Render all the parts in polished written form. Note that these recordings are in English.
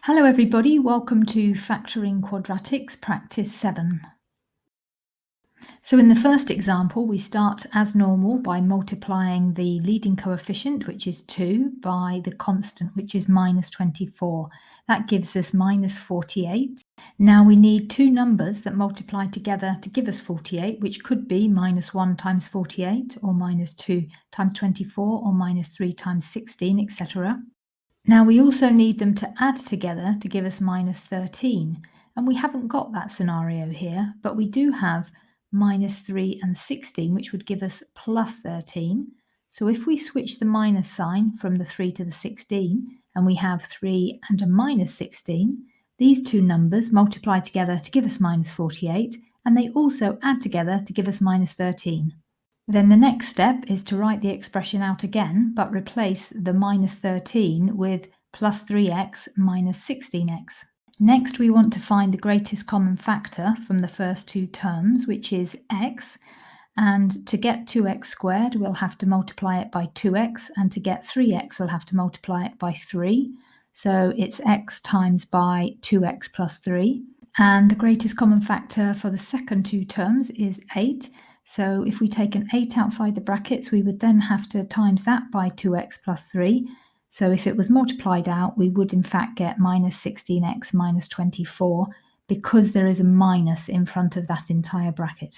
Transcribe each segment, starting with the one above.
Hello everybody, welcome to Factoring Quadratics Practice 7. So in the first example, we start as normal by multiplying the leading coefficient, which is 2, by the constant, which is minus 24. That gives us minus 48. Now we need two numbers that multiply together to give us 48, which could be minus 1 times 48, or minus 2 times 24, or minus 3 times 16, etc. Now we also need them to add together to give us minus 13, and we haven't got that scenario here, but we do have minus 3 and 16, which would give us plus 13. So if we switch the minus sign from the 3 to the 16, and we have 3 and a minus 16, these two numbers multiply together to give us minus 48, and they also add together to give us minus 13. Then the next step is to write the expression out again, but replace the minus 13 with plus 3x minus 16x. Next, we want to find the greatest common factor from the first two terms, which is x. And to get 2x squared, we'll have to multiply it by 2x, and to get 3x, we'll have to multiply it by 3. So it's x times by 2x plus 3. And the greatest common factor for the second two terms is 8. So if we take an 8 outside the brackets, we would then have to times that by 2x plus 3. So if it was multiplied out, we would in fact get minus 16x minus 24, because there is a minus in front of that entire bracket.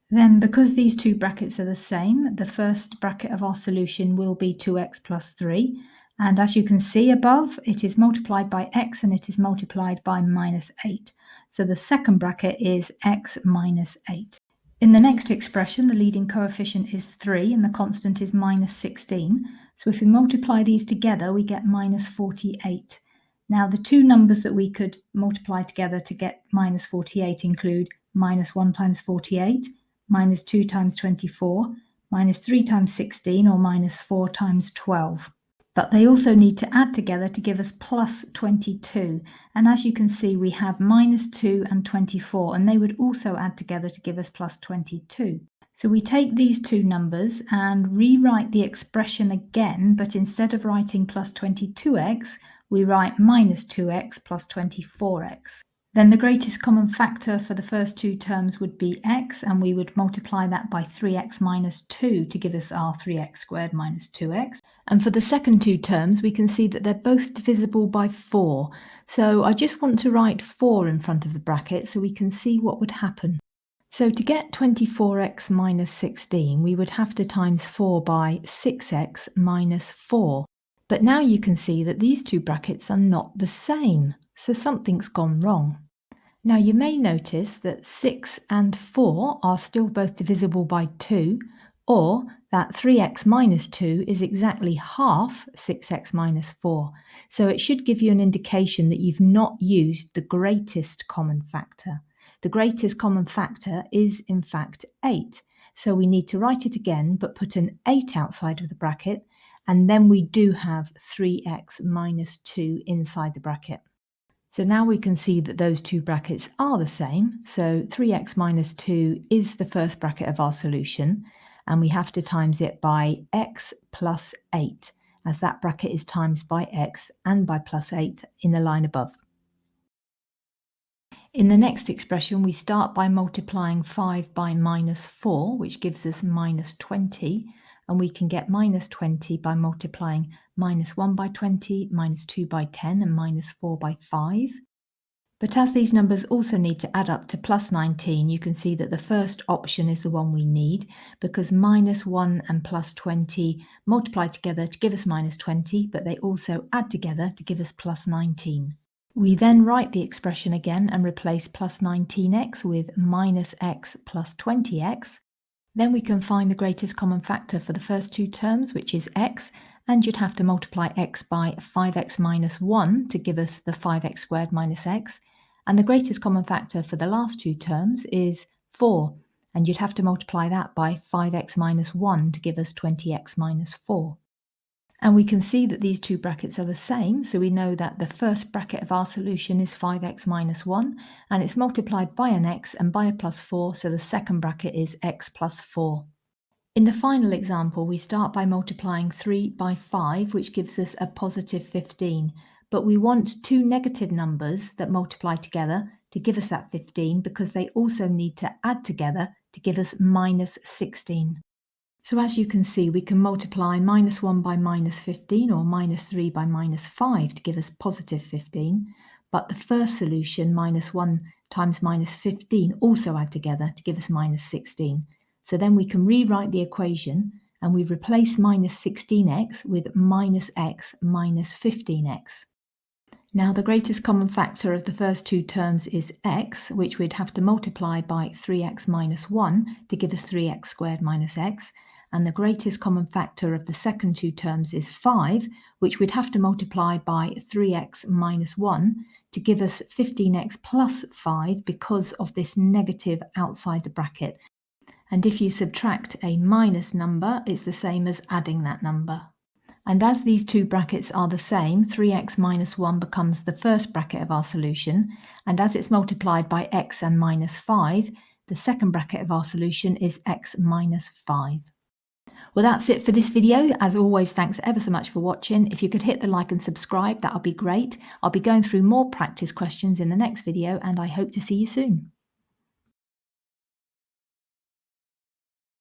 Then, because these two brackets are the same, the first bracket of our solution will be 2x plus 3. And as you can see above, it is multiplied by x and it is multiplied by minus 8. So the second bracket is x minus 8. In the next expression, the leading coefficient is 3 and the constant is minus 16. So if we multiply these together, we get minus 48. Now the two numbers that we could multiply together to get minus 48 include minus 1 times 48, minus 2 times 24, minus 3 times 16, or minus 4 times 12. But they also need to add together to give us plus 22. And as you can see, we have minus 2 and 24, and they would also add together to give us plus 22. So we take these two numbers and rewrite the expression again, but instead of writing plus 22x, we write minus 2x plus 24x. Then the greatest common factor for the first two terms would be x, and we would multiply that by 3x minus 2 to give us our 3x squared minus 2x. And for the second two terms, we can see that they're both divisible by 4. So I just want to write 4 in front of the bracket so we can see what would happen. So to get 24x minus 16, we would have to times 4 by 6x minus 4. But now you can see that these two brackets are not the same, so something's gone wrong. Now you may notice that 6 and 4 are still both divisible by 2, or that 3x minus 2 is exactly half 6x minus 4. So it should give you an indication that you've not used the greatest common factor. The greatest common factor is in fact 8. So we need to write it again, but put an 8 outside of the bracket, and then we do have 3x minus 2 inside the bracket. So now we can see that those two brackets are the same. So 3x minus 2 is the first bracket of our solution, and we have to times it by x plus 8, as that bracket is times by x and by plus 8 in the line above. In the next expression, we start by multiplying 5 by minus 4, which gives us minus 20, and we can get minus 20 by multiplying minus 1 by 20, minus 2 by 10, and minus 4 by 5. But as these numbers also need to add up to plus 19, you can see that the first option is the one we need, because minus 1 and plus 20 multiply together to give us minus 20, but they also add together to give us plus 19. We then write the expression again and replace plus 19x with minus x plus 20x. Then we can find the greatest common factor for the first two terms, which is x, and you'd have to multiply x by 5x minus 1 to give us the 5x squared minus x. And the greatest common factor for the last two terms is 4, and you'd have to multiply that by 5x minus 1 to give us 20x minus 4. And we can see that these two brackets are the same, so we know that the first bracket of our solution is 5x minus 1, and it's multiplied by an x and by a plus 4, so the second bracket is x plus 4. In the final example, we start by multiplying 3 by 5, which gives us a positive 15. but we want two negative numbers that multiply together to give us that 15 because they also need to add together to give us minus 16. So as you can see, we can multiply minus 1 by minus 15 or minus 3 by minus 5 to give us positive 15. But the first solution, minus 1 times minus 15, also add together to give us minus 16. So then we can rewrite the equation and we replace minus 16x with minus x minus 15x. Now the greatest common factor of the first two terms is x, which we'd have to multiply by 3x minus 1 to give us 3x squared minus x. And the greatest common factor of the second two terms is 5, which we'd have to multiply by 3x minus 1 to give us 15x plus 5 because of this negative outside the bracket. And if you subtract a minus number, it's the same as adding that number. And as these two brackets are the same, 3x minus 1 becomes the first bracket of our solution, and as it's multiplied by x and minus 5, the second bracket of our solution is x minus 5. Well, that's it for this video. As always, thanks ever so much for watching. If you could hit the like and subscribe, that would be great. I'll be going through more practice questions in the next video, and I hope to see you soon.